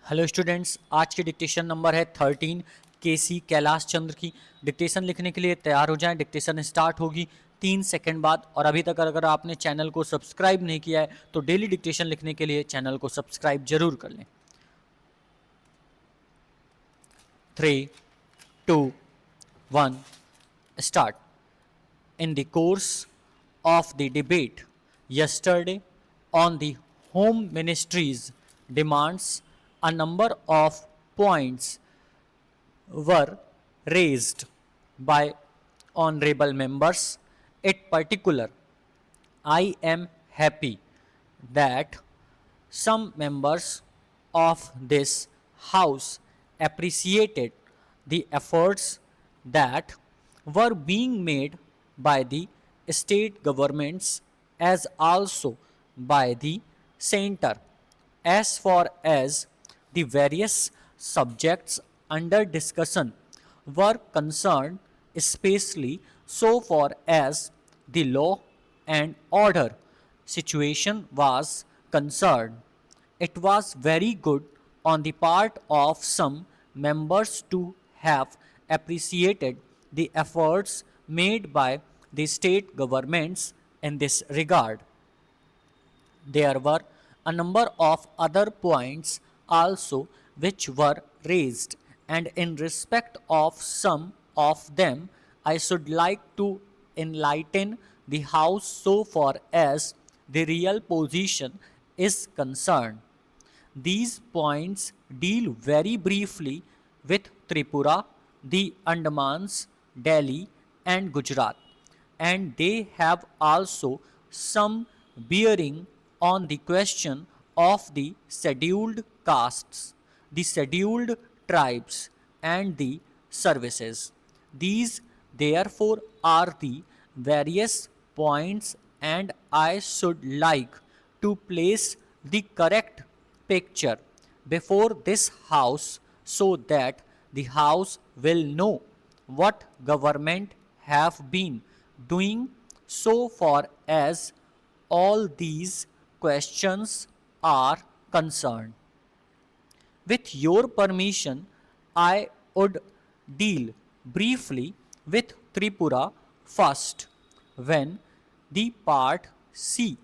Hello students, आज की dictation number है 13 केसी कैलाश चंद्र की। डिक्टेशन लिखने के लिए तैयार हो जाएं। डिक्टेशन स्टार्ट होगी 3 सेकंड बाद। और अभी तक अगर आपने चैनल को सब्सक्राइब नहीं किया है तो डेली डिक्टेशन लिखने के लिए चैनल को सब्सक्राइब जरूर कर लें। 3, 2, 1 start. In the course of the debate yesterday on the Home Ministry's demands, a number of points were raised by honorable members. In particular, I am happy that some members of this House appreciated the efforts that were being made by the state governments as also by the center as far as the various subjects under discussion were concerned, especially so far as the law and order situation was concerned. It was very good on the part of some members to have appreciated the efforts made by the state governments in this regard. There were a number of other points also which were raised, and in respect of some of them, I should like to enlighten the House so far as the real position is concerned. These points deal very briefly with Tripura, the Andamans, Delhi, and Gujarat, and they have also some bearing on the question of the scheduled castes, the scheduled tribes, and the services. These, therefore, are the various points, and I should like to place the correct picture before this house so that the house will know what government have been doing so far as all these questions are concerned. With your permission, I would deal briefly with Tripura first. When the Part C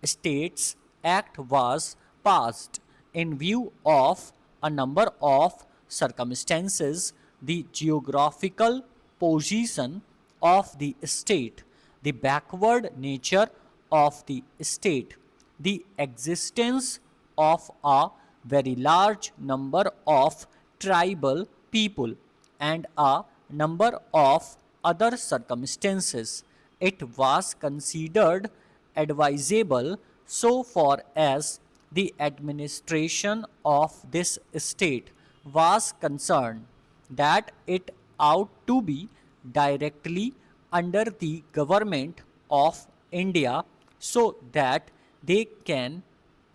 States Act was passed, in view of a number of circumstances, the geographical position of the state, the backward nature of the state, the existence of a very large number of tribal people, and a number of other circumstances, it was considered advisable so far as the administration of this state was concerned that it ought to be directly under the government of India so that they can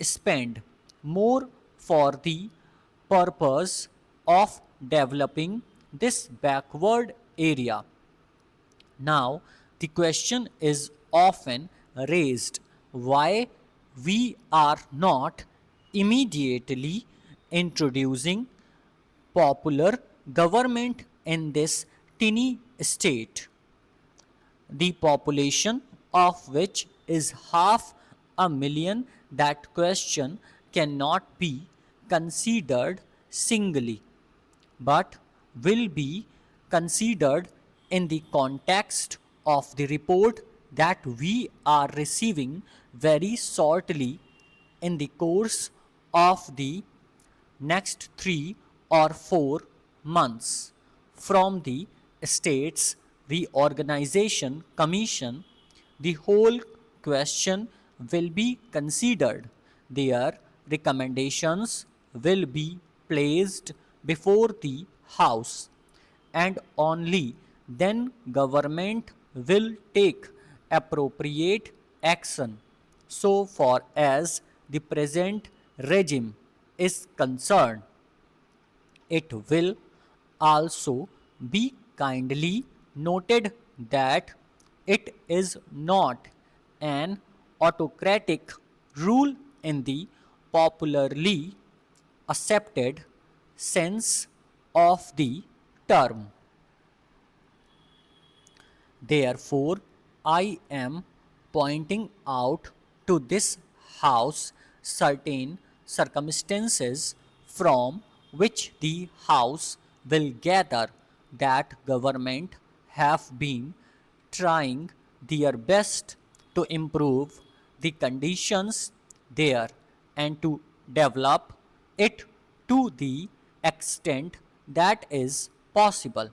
spend more for the purpose of developing this backward area. Now, the question is often raised why we are not immediately introducing popular government in this tiny state, the population of which is 500,000. That question cannot be considered singly, but will be considered in the context of the report that we are receiving very shortly in the course of the next 3 or 4 months from the States Reorganization Commission. The whole question will be considered. Their recommendations will be placed before the House, and only then government will take appropriate action so far as the present regime is concerned. It will also be kindly noted that it is not an autocratic rule in the popularly accepted sense of the term. Therefore, I am pointing out to this House certain circumstances from which the House will gather that government have been trying their best to improve the conditions there and to develop it to the extent that is possible.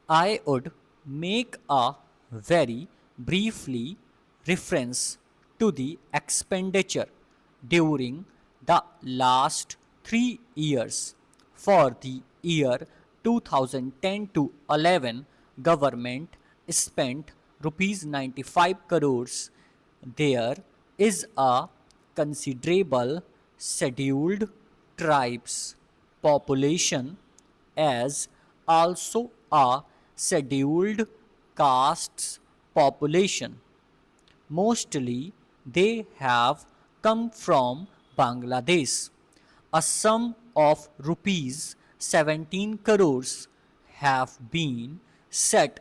I would make a very briefly reference to the expenditure during the last 3 years. For the year 2010 to 11, government spent rupees 95 crores. There is a considerable scheduled tribes population as also a scheduled castes population. Mostly they have come from Bangladesh. A sum of rupees 17 crores have been set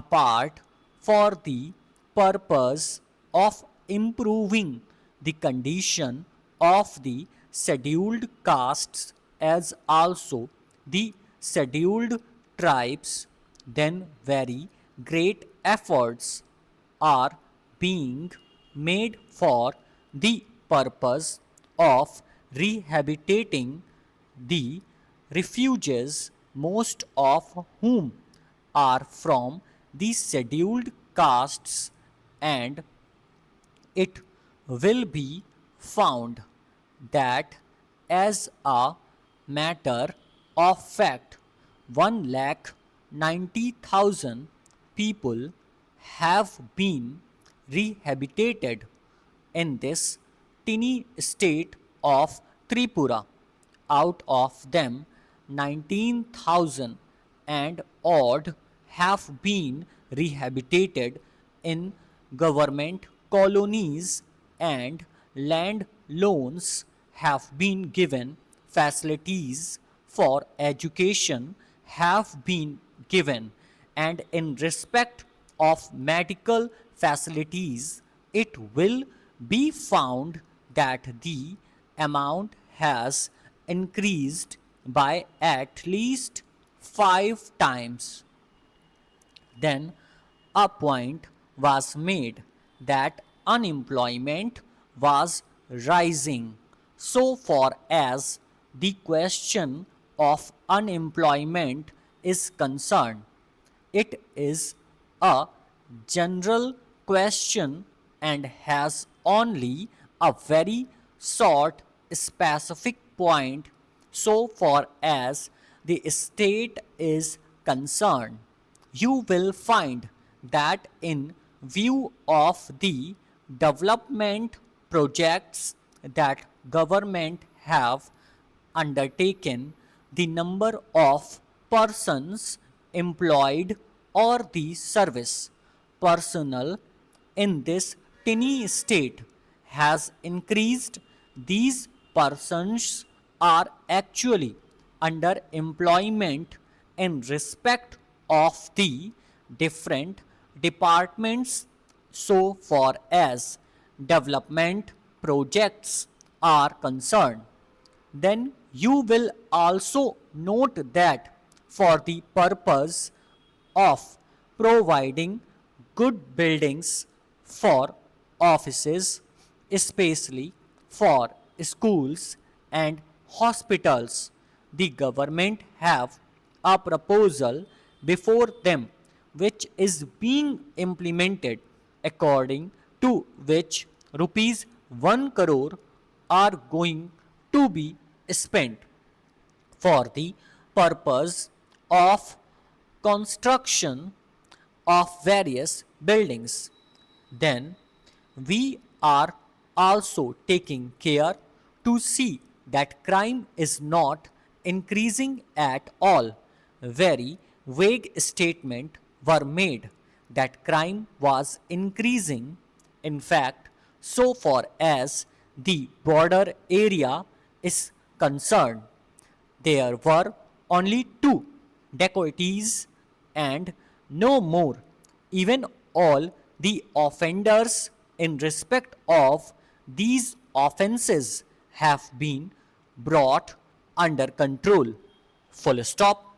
apart for the purpose of improving the condition of the scheduled castes as also the scheduled tribes. Then very great efforts are being made for the purpose of rehabilitating the refugees, most of whom are from the scheduled castes, and it will be found that as a matter of fact 1,90,000 people have been rehabilitated in this tiny state of Tripura. Out of them 19,000 and odd have been rehabilitated in government colonies, and land loans have been given, facilities for education have been given, and in respect of medical facilities it will be found that the amount has increased by at least 5 times. Then a point was made that unemployment was rising. So far as the question of unemployment is concerned, it is a general question and has only a very short specific point so far as the state is concerned. You will find that in view of the development projects that government have undertaken, the number of persons employed or the service personnel in this tiny state has increased. These persons are actually under employment in respect of the different departments so far as development projects are concerned. Then you will also note that for the purpose of providing good buildings for offices, especially for schools and hospitals, the government have a proposal before them which is being implemented, according to which rupees 1 crore are going to be spent for the purpose of construction of various buildings. Then we are also taking care to see that crime is not increasing at all. Very vague statements were made that crime was increasing. In fact, so far as the border area is concerned, there were only 2 dacoities and no more. Even all the offenders in respect of these offenses have been brought under control. Full stop.